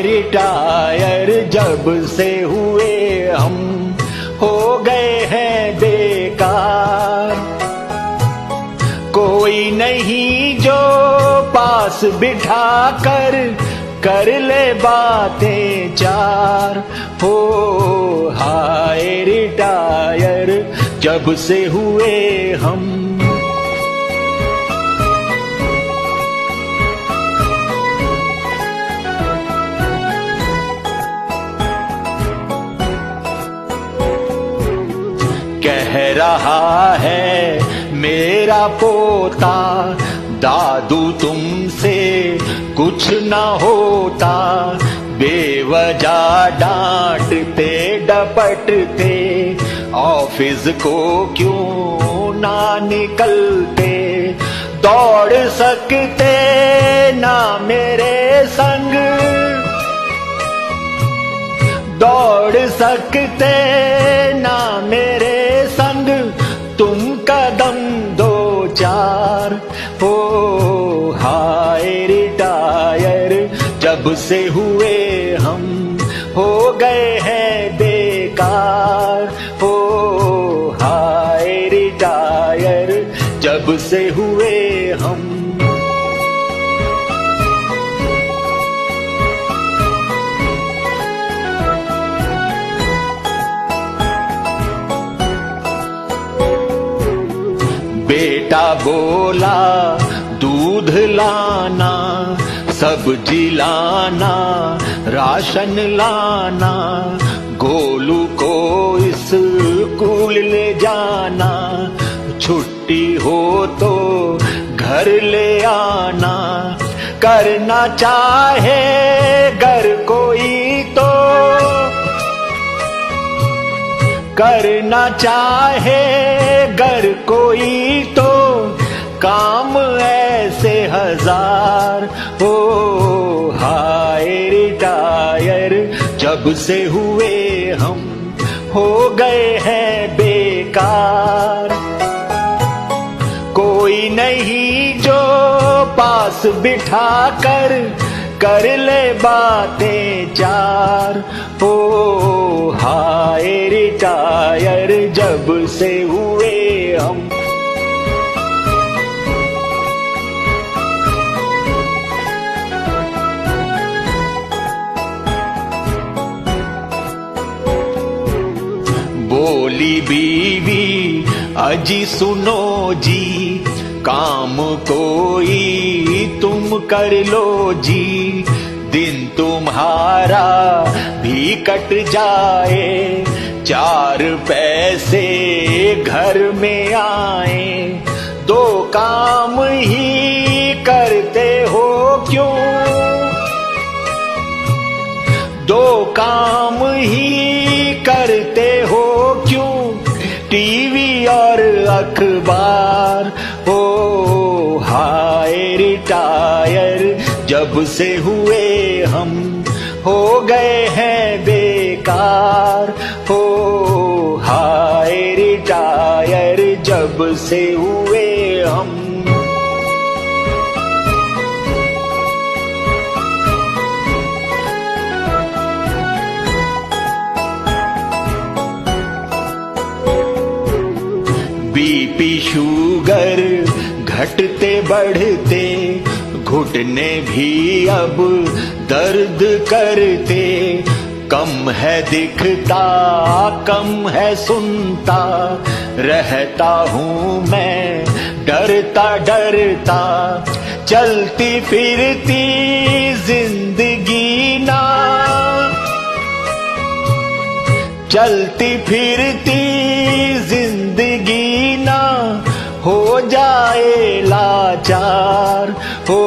Retire जब से हुए हम हो गए हैं बेकार। कोई नहीं जो पास बिठा कर ले बातें चार। हो हाय रिटायर जब से हुए हम। कह रहा है मेरा पोता, दादू तुमसे कुछ न होता। बेवजह डांटते डपटते, ऑफिस को क्यों ना निकलते। दौड़ सकते ना मेरे संग, दौड़ सकते ना मेरे संग। तुम कदम दो चार। हो हाय रिटायर जब से हुए हम हो गए हैं बेकार। हो हाय रिटायर जब से हुए हम। बेटा बोला दूध लाना, सब्जी लाना, राशन लाना। गोलू को स्कूल ले जाना, छुट्टी हो तो घर ले आना। करना चाहे घर कोई तो, करना चाहे घर कोई तो। काम ऐसे हजार। हो हाय रिटायर जब से हुए हम हो गए हैं बेकार। कोई नहीं जो पास बिठा कर ले बातें चार। हो हाय रिटायर जब से हुए हम। बोली बीवी अजी सुनो जी, काम कोई तुम कर लो जी। दिन तुम्हारा भी कट जाए, चार पैसे घर में आए। दो काम ही करते हो क्यों, दो काम ही करते हो क्यों। टीवी और अखबार। हो हाय रिटायर जब से हुए हम हो गए हैं बेकार। हो हाय रिटायर जब से हुए हम। बीपी शुगर घटते बढ़ते, घुटने भी अब दर्द करते। कम है दिखता कम है सुनता, रहता हूँ मैं डरता डरता। चलती फिरती जिंदगी ना, चलती फिरती जिंदगी ना हो जाए लाचार। हो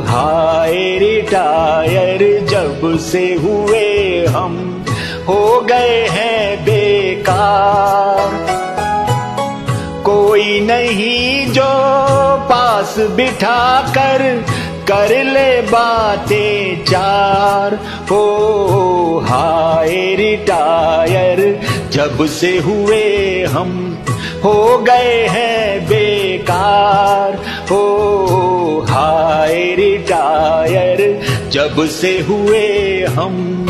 हाय रिटायर जब से हुए हम हो गए हैं बेकार। कोई नहीं जो पास बिठा कर ले बातें चार। हो हाय रिटायर जब से हुए हम हो गए हैं बेकार। हो हाय रिटायर जब तब से हुए हम